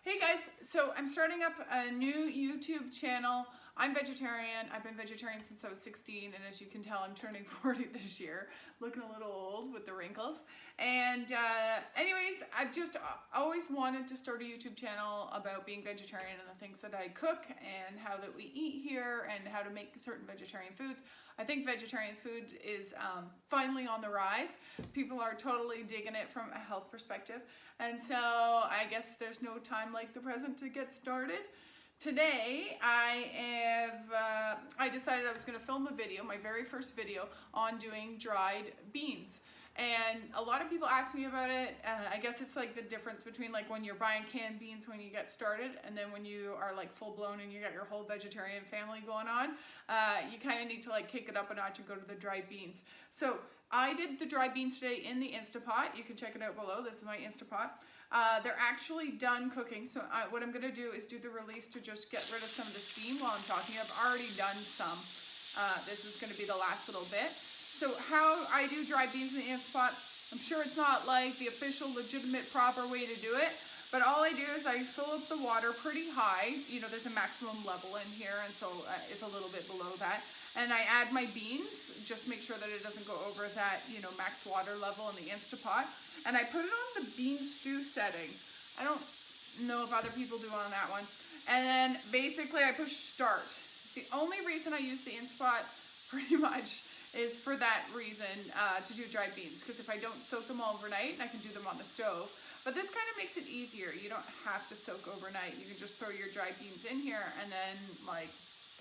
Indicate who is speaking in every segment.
Speaker 1: Hey guys, so I'm starting up a new YouTube channel. I'm vegetarian. I've been vegetarian since I was 16, and as you can tell, I'm turning 40 this year. Looking a little old with the wrinkles. And anyways, I've just always wanted to start a YouTube channel about being vegetarian and the things that I cook and how that we eat here and how to make certain vegetarian foods. I think vegetarian food is finally on the rise. People are totally digging it from a health perspective. And so I guess there's no time like the present to get started. Today I decided I was going to film a video, my very first video, on doing dried beans. And a lot of people ask me about it. I guess it's like the difference between like when you're buying canned beans when you get started and then when you are like full blown and you got your whole vegetarian family going on. You kind of need to like kick it up a notch and go to the dried beans. So I did the dried beans today in the Insta-Pot. You can check it out below. This is my Insta-Pot. They're actually done cooking. So what I'm going to do is do the release to just get rid of some of the steam while I'm talking. I've already done some. This is going to be the last little bit. So how I do dried beans in the Insta-Pot, I'm sure it's not like the official, legitimate, proper way to do it, but all I do is I fill up the water pretty high. You know, there's a maximum level in here, and so it's a little bit below that. And I add my beans, just make sure that it doesn't go over that, you know, max water level in the Insta-Pot. And I put it on the bean stew setting. I don't know if other people do on that one. And then basically I push start. The only reason I use the Insta-Pot pretty much is for that reason, to do dried beans, because if I don't soak them all overnight, I can do them on the stove. But this kind of makes it easier. You don't have to soak overnight. You can just throw your dried beans in here and then like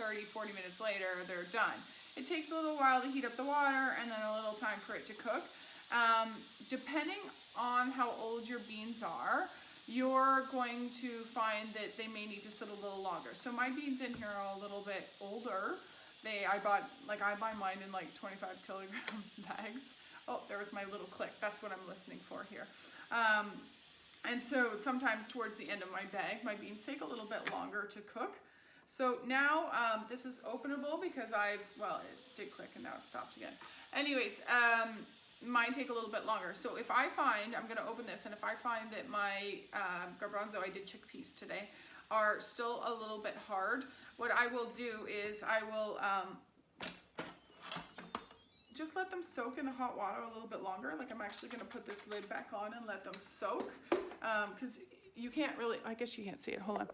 Speaker 1: 30-40 minutes later, they're done. It takes a little while to heat up the water and then a little time for it to cook. Depending on how old your beans are, you're going to find that they may need to sit a little longer. So my beans in here are a little bit older. I buy mine in like 25 kilogram bags. Oh, there was my little click. That's what I'm listening for here. And so sometimes towards the end of my bag, my beans take a little bit longer to cook. So now this is openable because it did click and now it stopped again. Anyways, mine take a little bit longer. So if I find, I'm gonna open this, and if I find that my garbanzo, I did chickpeas today, are still a little bit hard, what I will do is I will just let them soak in the hot water a little bit longer. Like I'm actually gonna put this lid back on and let them soak, because you can't really, I guess you can't see it, hold on.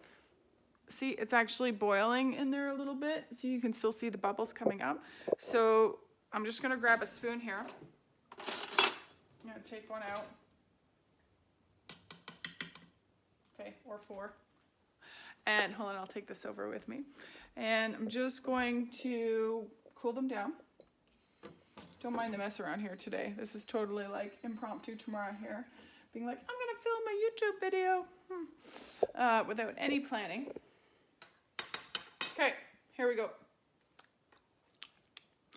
Speaker 1: See, it's actually boiling in there a little bit, so you can still see the bubbles coming up. So I'm just gonna grab a spoon here. I'm gonna take one out. Okay, or four. And hold on, I'll take this over with me. And I'm just going to cool them down. Don't mind the mess around here today. This is totally like impromptu Tamara here. Being like, I'm gonna film a YouTube video without any planning. Okay, here we go.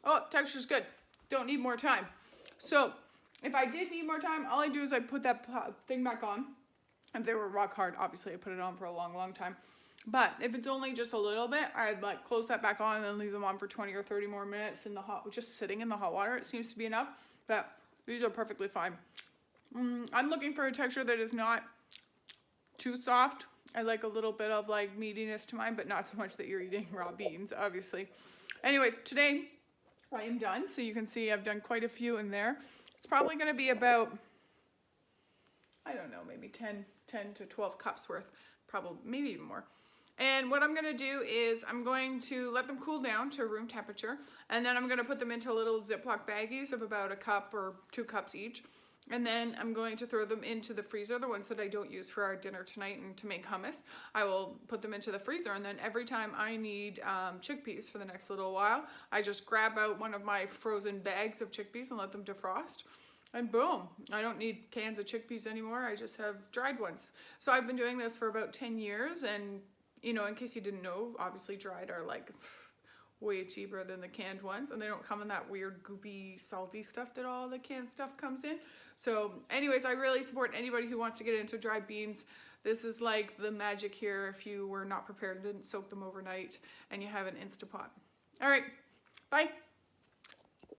Speaker 1: Oh, texture's good. Don't need more time. So if I did need more time, all I do is I put that thing back on. If they were rock hard, obviously I put it on for a long, long time. But if it's only just a little bit, I'd like close that back on and then leave them on for 20 or 30 more minutes in the just sitting in the hot water. It seems to be enough, but these are perfectly fine. I'm looking for a texture that is not too soft. I like a little bit of like meatiness to mine, but not so much that you're eating raw beans, obviously. Anyways, today I am done. So you can see I've done quite a few in there. It's probably gonna be about, I don't know, maybe 10 to 12 cups worth, probably, maybe even more. And what I'm gonna do is I'm going to let them cool down to room temperature, and then I'm gonna put them into little Ziploc baggies of about a cup or 2 cups each. And then I'm going to throw them into the freezer, the ones that I don't use for our dinner tonight and to make hummus. I will put them into the freezer, and then every time I need chickpeas for the next little while, I just grab out one of my frozen bags of chickpeas and let them defrost. And boom, I don't need cans of chickpeas anymore. I just have dried ones. So I've been doing this for about 10 years. And, you know, in case you didn't know, obviously dried are like way cheaper than the canned ones. And they don't come in that weird goopy, salty stuff that all the canned stuff comes in. So anyways, I really support anybody who wants to get into dried beans. This is like the magic here if you were not prepared and didn't soak them overnight and you have an Insta-Pot. All right, bye.